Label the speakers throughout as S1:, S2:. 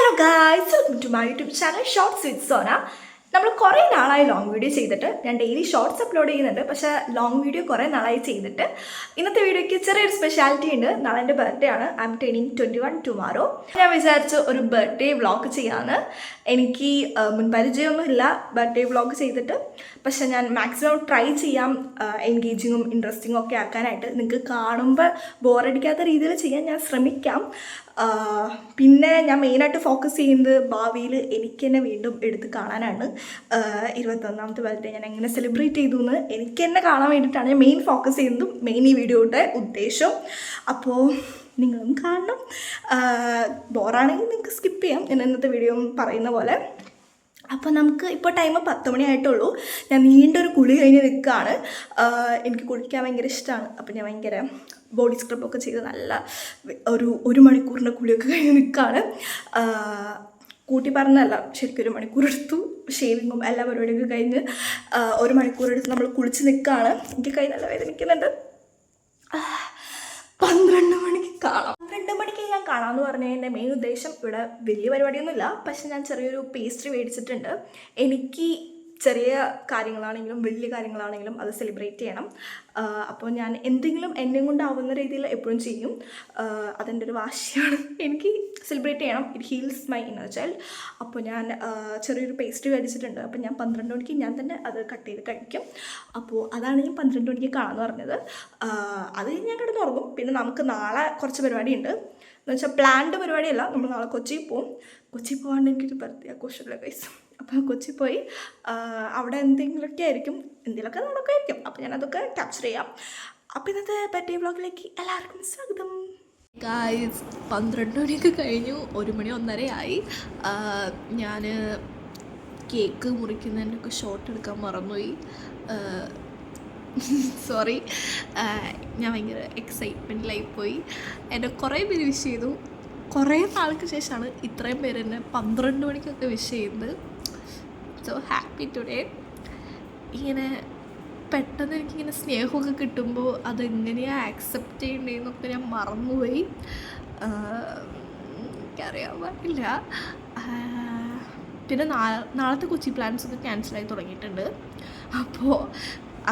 S1: Hello guys, welcome to my YouTube channel shorts with Sona. നമ്മൾ കുറേ നാളായി ലോങ് വീഡിയോ ചെയ്തിട്ട്. ഞാൻ ഡെയിലി ഷോർട്സ് അപ്ലോഡ് ചെയ്യുന്നുണ്ട്, പക്ഷേ ലോങ് വീഡിയോ കുറേ നാളായി ചെയ്തിട്ട്. ഇന്നത്തെ വീഡിയോയ്ക്ക് ചെറിയൊരു സ്പെഷ്യാലിറ്റി ഉണ്ട്. നാളെ എൻ്റെ ബർത്ത്ഡേ ആണ്. I M turning 21 tomorrow. ഞാൻ വിചാരിച്ചു ഒരു ബർത്ത്ഡേ വ്ളോഗ് ചെയ്യാമെന്ന്. എനിക്ക് മുൻപരിചയമൊന്നുമില്ല ബർത്ത്ഡേ വ്ളോഗ് ചെയ്തിട്ട്, പക്ഷെ ഞാൻ മാക്സിമം ട്രൈ ചെയ്യാം എൻഗേജിങ്ങും ഇൻട്രസ്റ്റിങ്ങും ഒക്കെ ആക്കാനായിട്ട്. നിങ്ങൾക്ക് കാണുമ്പോൾ ബോറടിക്കാത്ത രീതിയിൽ ചെയ്യാൻ ഞാൻ ശ്രമിക്കാം. പിന്നെ ഞാൻ മെയിനായിട്ട് ഫോക്കസ് ചെയ്യുന്നത് ഭാവിയിൽ എനിക്ക് തന്നെ വീണ്ടും എടുത്ത് കാണാനാണ്. 21ാമത്തെ ബർത്ത്ഡേ ഞാൻ എങ്ങനെ സെലിബ്രേറ്റ് ചെയ്തു എന്ന് എനിക്ക് തന്നെ കാണാൻ വേണ്ടിയിട്ടാണ് ഞാൻ മെയിൻ ഫോക്കസ് ചെയ്യുന്നതും മെയിൻ ഈ വീഡിയോയുടെ ഉദ്ദേശം. അപ്പോൾ നിങ്ങളും കാണണം. ബോറാണെങ്കിൽ നിങ്ങൾക്ക് സ്കിപ്പ് ചെയ്യാം, ഞാൻ ഇന്നത്തെ വീഡിയോ പറയുന്ന പോലെ. അപ്പോൾ നമുക്ക് ഇപ്പോൾ ടൈം 10 മണിയായിട്ടുള്ളൂ. ഞാൻ നീണ്ടൊരു കുളി കഴിഞ്ഞ് നിൽക്കുകയാണ്. എനിക്ക് കുളിക്കാൻ ഭയങ്കര ഇഷ്ടമാണ്. അപ്പോൾ ഞാൻ ഭയങ്കര ബോഡി സ്ക്രബൊക്കെ ചെയ്ത് നല്ല ഒരു മണിക്കൂറിൻ്റെ കുളിയൊക്കെ കഴിഞ്ഞ് നിൽക്കുകയാണ്. കൂട്ടി പറഞ്ഞതല്ല, ശരിക്കും 1 മണിക്കൂർ എടുത്തു. ഷേവിങ്ങും എല്ലാ പരിപാടിയൊക്കെ കഴിഞ്ഞ് 1 മണിക്കൂർ എടുത്ത് നമ്മൾ കുളിച്ച് നിൽക്കുകയാണ്. എനിക്ക് കൈ നല്ല വേദനിക്കുന്നുണ്ട്. 12 മണിക്ക് കാണാം. 12 മണിക്ക് ഞാൻ കാണാമെന്ന് പറഞ്ഞാൽ എൻ്റെ മെയിൻ ഉദ്ദേശം, ഇവിടെ വലിയ പരിപാടിയൊന്നുമില്ല, പക്ഷെ ഞാൻ ചെറിയൊരു പേസ്ട്രി മേടിച്ചിട്ടുണ്ട്. എനിക്ക് ചെറിയ കാര്യങ്ങളാണെങ്കിലും വലിയ കാര്യങ്ങളാണെങ്കിലും അത് സെലിബ്രേറ്റ് ചെയ്യണം. അപ്പോൾ ഞാൻ എന്തെങ്കിലും എന്നെ കൊണ്ടാവുന്ന രീതിയിൽ എപ്പോഴും ചെയ്യും. അതെൻ്റെ ഒരു വാശിയാണ്. എനിക്ക് സെലിബ്രേറ്റ് ചെയ്യണം. It heels my inner child. അപ്പോൾ ഞാൻ ചെറിയൊരു പേസ്ട്രി മേടിച്ചിട്ടുണ്ട്. അപ്പോൾ ഞാൻ 12 മണിക്ക് ഞാൻ തന്നെ അത് കട്ട് ചെയ്ത് കഴിക്കും. അപ്പോൾ അതാണ് ഞാൻ 12 മണിക്ക് കാണാമെന്ന് പറഞ്ഞത്. അത് ഞാൻ കിടന്നുറങ്ങും. പിന്നെ നമുക്ക് നാളെ കുറച്ച് പരിപാടിയുണ്ട്. എന്ന് വെച്ചാൽ പ്ലാൻഡ് പരിപാടിയല്ല. നമ്മൾ നാളെ കൊച്ചിയിൽ പോവും. കൊച്ചിയിൽ പോകാണ്ട് എനിക്കൊരു ബർത്ത്ഡേ ആഘോഷമില്ല ഗൈസ്. അപ്പോൾ കൊച്ചി പോയി അവിടെ എന്തെങ്കിലുമൊക്കെ ആയിരിക്കും, എന്തെങ്കിലുമൊക്കെ നടക്കുമായിരിക്കും. അപ്പോൾ ഞാനതൊക്കെ ക്യാപ്ചർ ചെയ്യാം. അപ്പോൾ ഇന്നത്തെ ബർത്ത്ഡേ വ്ളോഗിലേക്ക് എല്ലാവർക്കും സ്വാഗതം. ഗായ്സ്, 12 മണിയൊക്കെ കഴിഞ്ഞു. 1 മണി 1:30 ആയി. ഞാൻ കേക്ക് മുറിക്കുന്നതിൻ്റെയൊക്കെ ഷോട്ട് എടുക്കാൻ മറന്നുപോയി. സോറി. ഞാൻ ഭയങ്കര എക്സൈറ്റ്മെൻറ്റിലായിപ്പോയി. എന്നെ കുറേ പേര് വിഷ് ചെയ്തു. കുറേ നാൾക്ക് ശേഷമാണ് ഇത്രയും പേര് എന്നെ 12 മണിക്കൊക്കെ വിഷ് ചെയ്യുന്നത്. So happy today. ഇങ്ങനെ പെട്ടെന്ന് എനിക്കിങ്ങനെ സ്നേഹമൊക്കെ കിട്ടുമ്പോൾ അതെങ്ങനെയാണ് ആക്സെപ്റ്റ് ചെയ്യേണ്ടതെന്നൊക്കെ ഞാൻ മറന്നുപോയി. എനിക്കറിയാൻ പാടില്ല. പിന്നെ നാളത്തെ കൊച്ചി പ്ലാൻസൊക്കെ ക്യാൻസലായി തുടങ്ങിയിട്ടുണ്ട്. അപ്പോൾ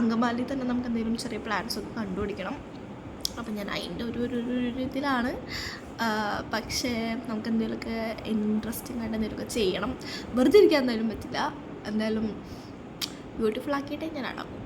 S1: അങ്കമാലി തന്നെ നമുക്ക് എന്തെങ്കിലും ചെറിയ പ്ലാൻസൊക്കെ കണ്ടുപിടിക്കണം. അപ്പം ഞാൻ അതിൻ്റെ ഒരു ഇതിലാണ്. പക്ഷേ നമുക്ക് എന്തെങ്കിലുമൊക്കെ ഇൻട്രസ്റ്റിംഗ് ആയിട്ട് എന്തെങ്കിലുമൊക്കെ ചെയ്യണം. വെറുതെ ഇരിക്കാൻ എന്തായാലും പറ്റില്ല. എന്തായാലും ബ്യൂട്ടിഫുൾ ആക്കിയിട്ടേ ഞാൻ അടങ്ങും.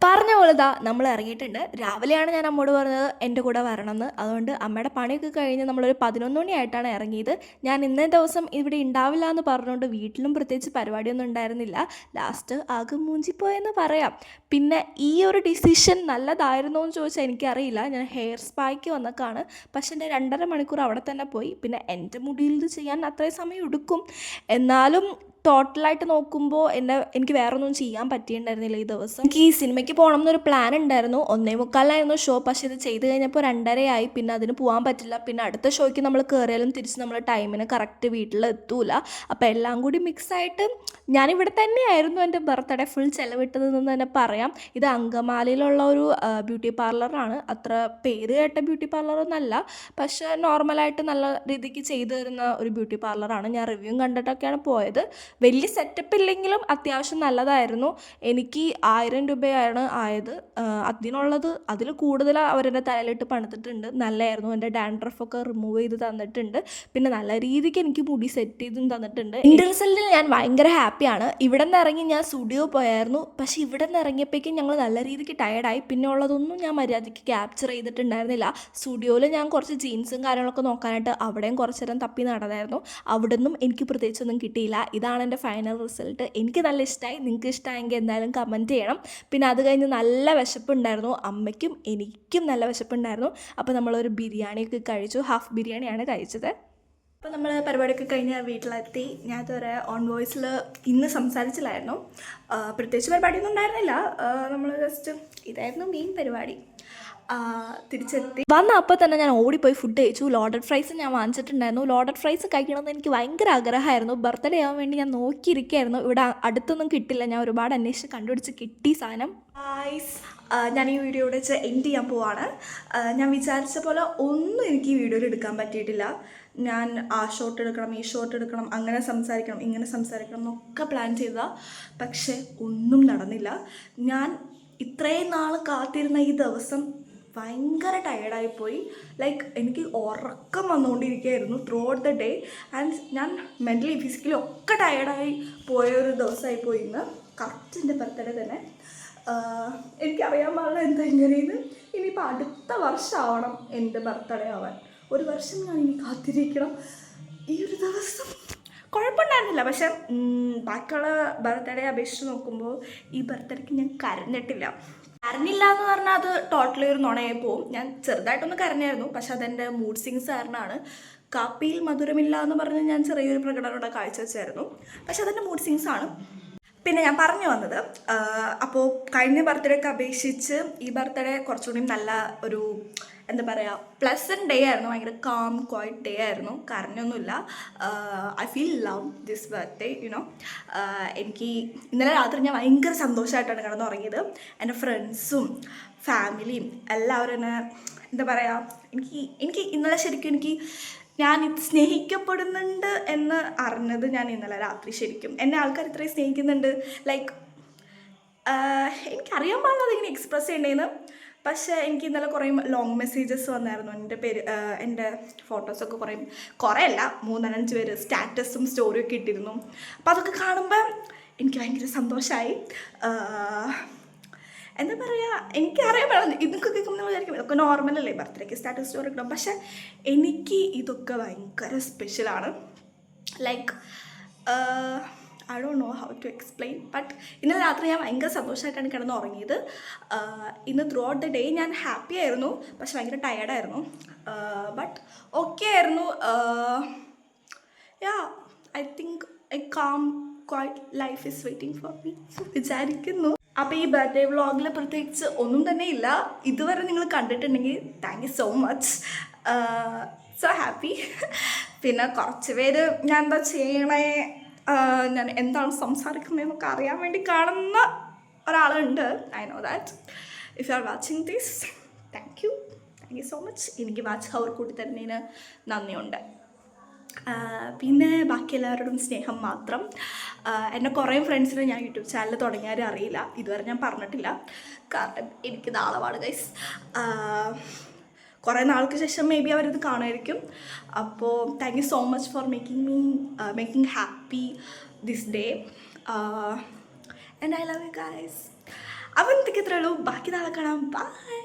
S1: പറഞ്ഞ പോലെ നമ്മൾ ഇറങ്ങിയിട്ടുണ്ട്. രാവിലെയാണ് ഞാൻ അമ്മോട് പറഞ്ഞത് എൻ്റെ കൂടെ വരണമെന്ന്. അതുകൊണ്ട് അമ്മയുടെ പണിയൊക്കെ കഴിഞ്ഞ് നമ്മളൊരു 11 മണിയായിട്ടാണ് ഇറങ്ങിയത്. ഞാൻ ഇന്നേ ദിവസം ഇവിടെ ഉണ്ടാവില്ല എന്ന് പറഞ്ഞുകൊണ്ട് വീട്ടിലും പ്രത്യേകിച്ച് പരിപാടിയൊന്നും ഉണ്ടായിരുന്നില്ല. ലാസ്റ്റ് ആകെ മൂഞ്ചിപ്പോയെന്ന് പറയാം. പിന്നെ ഈ ഒരു ഡിസിഷൻ നല്ലതായിരുന്നോ എന്ന് ചോദിച്ചാൽ എനിക്കറിയില്ല. ഞാൻ ഹെയർ സ്പായ്ക്ക് വന്നേക്കാണ്. പക്ഷെ എൻ്റെ 2.5 മണിക്കൂർ അവിടെ തന്നെ പോയി. പിന്നെ എൻ്റെ മുടിയിൽ ഇത് ചെയ്യാൻ അത്രയും സമയം എടുക്കും. എന്നാലും ടോട്ടലായിട്ട് നോക്കുമ്പോൾ എനിക്ക് വേറെ ഒന്നും ചെയ്യാൻ പറ്റിയിട്ടുണ്ടായിരുന്നില്ല ഈ ദിവസം. എനിക്ക് ഈ സിനിമയ്ക്ക് പോകണം എന്നൊരു പ്ലാൻ ഉണ്ടായിരുന്നു. 1:45 ഷോ. പക്ഷേ ഇത് ചെയ്ത് കഴിഞ്ഞപ്പോൾ 2:30 ആയി. പിന്നെ അതിന് പോകാൻ പറ്റില്ല. പിന്നെ അടുത്ത ഷോയ്ക്ക് നമ്മൾ കയറിയാലും തിരിച്ച് നമ്മൾ ടൈമിന് കറക്റ്റ് വീട്ടിലെത്തൂല. അപ്പോൾ എല്ലാം കൂടി മിക്സായിട്ട് ഞാനിവിടെ തന്നെയായിരുന്നു എൻ്റെ ബർത്ത്ഡേ ഫുൾ ചിലവിട്ടതെന്ന് തന്നെ പറയാം. ഇത് അങ്കമാലിയിലുള്ള ഒരു ബ്യൂട്ടി പാർലറാണ്. അത്ര പേര് കേട്ട ബ്യൂട്ടി പാർലറൊന്നല്ല, പക്ഷേ നോർമലായിട്ട് നല്ല രീതിക്ക് ചെയ്തു തരുന്ന ഒരു ബ്യൂട്ടി പാർലറാണ്. ഞാൻ റിവ്യൂ കണ്ടിട്ടൊക്കെയാണ് പോയത്. വലിയ സെറ്റപ്പ് ഇല്ലെങ്കിലും അത്യാവശ്യം നല്ലതായിരുന്നു. എനിക്ക് 1000 രൂപയാണ് ആയത്. അതിൽ കൂടുതൽ അവരെൻ്റെ തലയിലിട്ട് പണിതിട്ടുണ്ട്. നല്ലതായിരുന്നു. എൻ്റെ ഡാൻഡ്രഫൊക്കെ റിമൂവ് ചെയ്ത് തന്നിട്ടുണ്ട്. പിന്നെ നല്ല രീതിക്ക് എനിക്ക് മുടി സെറ്റ് ചെയ്തും തന്നിട്ടുണ്ട്. എൻ്റെ റിസൾട്ടിൽ ഞാൻ ഭയങ്കര ഹാപ്പിയാണ്. ഇവിടെ നിന്ന് ഇറങ്ങി ഞാൻ സ്റ്റുഡിയോ പോയായിരുന്നു. പക്ഷേ ഇവിടെ നിന്ന് ഇറങ്ങിയപ്പോഴേക്കും ഞങ്ങൾ നല്ല രീതിക്ക് ടയർഡായി. പിന്നെ ഉള്ളതൊന്നും ഞാൻ മര്യാദയ്ക്ക് ക്യാപ്ചർ ചെയ്തിട്ടുണ്ടായിരുന്നില്ല. സ്റ്റുഡിയോയിൽ ഞാൻ കുറച്ച് ജീൻസും കാര്യങ്ങളൊക്കെ നോക്കാനായിട്ട് അവിടെയും കുറച്ച് നേരം തപ്പി നടന്നായിരുന്നു. അവിടെ നിന്നും എനിക്ക് പ്രത്യേകിച്ചൊന്നും കിട്ടിയില്ല. ഇതാണ് എൻ്റെ ഫൈനൽ റിസൾട്ട്. എനിക്ക് നല്ല ഇഷ്ടമായി. നിങ്ങൾക്ക് ഇഷ്ടമായെങ്കിൽ എന്തായാലും കമൻറ്റ് ചെയ്യണം. പിന്നെ അത് കഴിഞ്ഞ് നല്ല വിശപ്പുണ്ടായിരുന്നു. അമ്മയ്ക്കും എനിക്കും നല്ല വിശപ്പുണ്ടായിരുന്നു. അപ്പോൾ നമ്മളൊരു ബിരിയാണിയൊക്കെ കഴിച്ചു. ഹാഫ് ബിരിയാണിയാണ് കഴിച്ചത്. അപ്പോൾ നമ്മൾ പരിപാടിയൊക്കെ കഴിഞ്ഞ് വീട്ടിലെത്തി. ഞാൻ ഇതുവരെ ഓൺ വോയിസിൽ ഇന്ന് സംസാരിച്ചില്ലായിരുന്നു. പ്രത്യേകിച്ച് പരിപാടിയൊന്നും ഉണ്ടായിരുന്നില്ല. നമ്മൾ ജസ്റ്റ് ഇതായിരുന്നു മെയിൻ പരിപാടി. തിരിച്ചെത്തി വന്ന അപ്പോൾ തന്നെ ഞാൻ ഓടിപ്പോയി ഫുഡ് കഴിച്ചു. ലോഡഡ് ഫ്രൈസ് ഞാൻ വാങ്ങിച്ചിട്ടുണ്ടായിരുന്നു. ലോഡഡ് ഫ്രൈസ് കഴിക്കണമെന്ന് എനിക്ക് ഭയങ്കര ആഗ്രഹമായിരുന്നു. ബർത്ത്ഡേ ആവാൻ വേണ്ടി ഞാൻ നോക്കിയിരിക്കുകയായിരുന്നു. ഇവിടെ അടുത്തൊന്നും കിട്ടില്ല. ഞാൻ ഒരുപാട് അന്വേഷിച്ച് കണ്ടുപിടിച്ച് കിട്ടി സാധനം. ഞാൻ ഈ വീഡിയോ ഇവിടെ എൻഡ് ചെയ്യാൻ പോവാണ്. ഞാൻ വിചാരിച്ച പോലെ ഒന്നും എനിക്ക് ഈ വീഡിയോയിൽ എടുക്കാൻ പറ്റിയിട്ടില്ല. ഞാൻ ആ ഷോട്ട് എടുക്കണം, ഈ ഷോട്ട് എടുക്കണം, അങ്ങനെ സംസാരിക്കണം, ഇങ്ങനെ സംസാരിക്കണം എന്നൊക്കെ പ്ലാൻ ചെയ്തതാണ്. പക്ഷെ ഒന്നും നടന്നില്ല. ഞാൻ ഇത്രയും നാൾ കാത്തിരുന്ന ഈ ദിവസം ഭയങ്കര ടയേർഡായിപ്പോയി. ലൈക്ക് എനിക്ക് ഉറക്കം വന്നുകൊണ്ടിരിക്കുകയായിരുന്നു throughout the day. And ഞാൻ മെൻ്റലി ഫിസിക്കലി ഒക്കെ ടയേർഡായി പോയൊരു ദിവസമായി പോയി ഇന്ന്. കറക്റ്റ് എൻ്റെ ബർത്ത്ഡേ തന്നെ. എനിക്കറിയാൻ പാടില്ല എന്താ എങ്ങനെയെന്ന്. ഇനിയിപ്പോൾ അടുത്ത വർഷമാവണം എൻ്റെ ബർത്ത്ഡേ ആവാൻ. ഒരു വർഷം ഞാൻ ഇനി കാത്തിരിക്കണം. ഈ ഒരു ദിവസം കുഴപ്പമുണ്ടായിരുന്നില്ല. പക്ഷെ ബാക്കിയുള്ള ബർത്ത്ഡേ അപേക്ഷിച്ച് നോക്കുമ്പോൾ ഈ ബർത്ത്ഡേക്ക് ഞാൻ കരഞ്ഞിട്ടില്ല. കരഞ്ഞില്ല എന്ന് പറഞ്ഞാൽ അത് ടോട്ടലി ഒരു നുണയായി പോവും. ഞാൻ ചെറുതായിട്ടൊന്ന് കരഞ്ഞായിരുന്നു. പക്ഷെ അതെൻ്റെ മൂഡ് സ്വിങ്സ് കാരണമാണ്. കാപ്പിയിൽ മധുരമില്ല എന്ന് പറഞ്ഞ് ഞാൻ ചെറിയൊരു പ്രകടനം കാഴ്ചവെച്ചായിരുന്നു. പക്ഷെ അതെൻ്റെ മൂഡ് സ്വിങ്സ് ആണ്. പിന്നെ ഞാൻ പറഞ്ഞു വന്നത്, അപ്പോൾ കഴിഞ്ഞ ബർത്ത്ഡേക്ക് അപേക്ഷിച്ച് ഈ ബർത്ത്ഡേ കുറച്ചുകൂടി നല്ല ഒരു എന്താ പറയുക പ്ലസൻറ്റ് ഡേ ആയിരുന്നു. ഭയങ്കര കാം ക്വയറ്റ് ഡേ ആയിരുന്നു. കരഞ്ഞൊന്നുമില്ല. I feel love this birthday you know. എനിക്ക് ഇന്നലെ രാത്രി ഞാൻ ഭയങ്കര സന്തോഷമായിട്ടാണ് കിടന്നുറങ്ങിയത്. എൻ്റെ ഫ്രണ്ട്സും ഫാമിലിയും എല്ലാവരും എന്നെ എന്താ പറയുക, എനിക്ക് ഇന്നലെ ശരിക്കും ഞാൻ സ്നേഹിക്കപ്പെടുന്നുണ്ട് എന്ന് അറിഞ്ഞത് ഞാൻ ഇന്നലെ രാത്രി. ശരിക്കും എന്നെ ആൾക്കാർ ഇത്രയും സ്നേഹിക്കുന്നുണ്ട്. ലൈക്ക് എനിക്കറിയാൻ പാടില്ല അതിങ്ങനെ എക്സ്പ്രസ് ചെയ്യേണ്ടതെന്ന്. പക്ഷേ എനിക്ക് ഇന്നലെ കുറേ ലോങ് മെസ്സേജസ് വന്നായിരുന്നു. എൻ്റെ ഫോട്ടോസൊക്കെ കുറേ അല്ല 3-5 പേര് സ്റ്റാറ്റസും സ്റ്റോറിയൊക്കെ ഇട്ടിരുന്നു. അപ്പോൾ അതൊക്കെ കാണുമ്പോൾ എനിക്ക് ഭയങ്കര സന്തോഷമായി. എന്താ പറയുക, എനിക്കറിയാൻ പാടില്ല. ഇതൊക്കെ കേൾക്കുമ്പോൾ വിചാരിക്കും ഇതൊക്കെ നോർമലല്ലേ, ബർത്ത്ഡേക്ക് സ്റ്റാറ്റസ് സ്റ്റോറി ഇടണം. പക്ഷേ എനിക്ക് ഇതൊക്കെ ഭയങ്കര സ്പെഷ്യലാണ്. Like I don't know how to explain. But ഇന്നലെ രാത്രി ഞാൻ ഭയങ്കര സന്തോഷമായിട്ടാണ് കിടന്ന് ഉറങ്ങിയത്. ഇന്ന് ത്രൂ ഔട്ട് ദ ഡേ ഞാൻ ഹാപ്പി ആയിരുന്നു. പക്ഷെ ഭയങ്കര ടയേർഡായിരുന്നു. ബട്ട് ഓക്കെ ആയിരുന്നു. Yeah I think a calm quiet life is waiting for me വിചാരിക്കുന്നു. അപ്പോൾ ഈ ബർത്ത്ഡേ വ്ളോഗിൽ പ്രത്യേകിച്ച് ഒന്നും തന്നെ ഇല്ല. ഇതുവരെ നിങ്ങൾ കണ്ടിട്ടുണ്ടെങ്കിൽ thank you so much. So happy. പിന്നെ കുറച്ച് പേര് ഞാൻ എന്താ ചെയ്യണേ, ഞാൻ എന്താണ് സംസാരിക്കുന്നതെന്നൊക്കെ അറിയാൻ വേണ്ടി കാണുന്ന ഒരാളുണ്ട്. I know that. If you are watching this, thank you so much. എനിക്ക് വാച്ച് അവർ കൂട്ടി തരുന്നതിന് നന്ദിയുണ്ട്. പിന്നെ ബാക്കി എല്ലാവരോടും സ്നേഹം മാത്രം. എൻ്റെ കുറേ ഫ്രണ്ട്സിനെ ഞാൻ യൂട്യൂബ് ചാനൽ തുടങ്ങിയാലും അറിയില്ല. ഇതുവരെ ഞാൻ പറഞ്ഞിട്ടില്ല. കാരണം എനിക്ക് നാളമാണ് ഗൈസ്. കുറേ നാൾക്ക് ശേഷം മേ ബി അവരിത് കാണുമായിരിക്കും. അപ്പോൾ thank you so much for making happy this day. And I love you guys. അപ്പോൾ എന്തൊക്കെ ഇത്രയേ ഉള്ളൂ. ബാക്കി നാളെ കാണാം. ബൈ.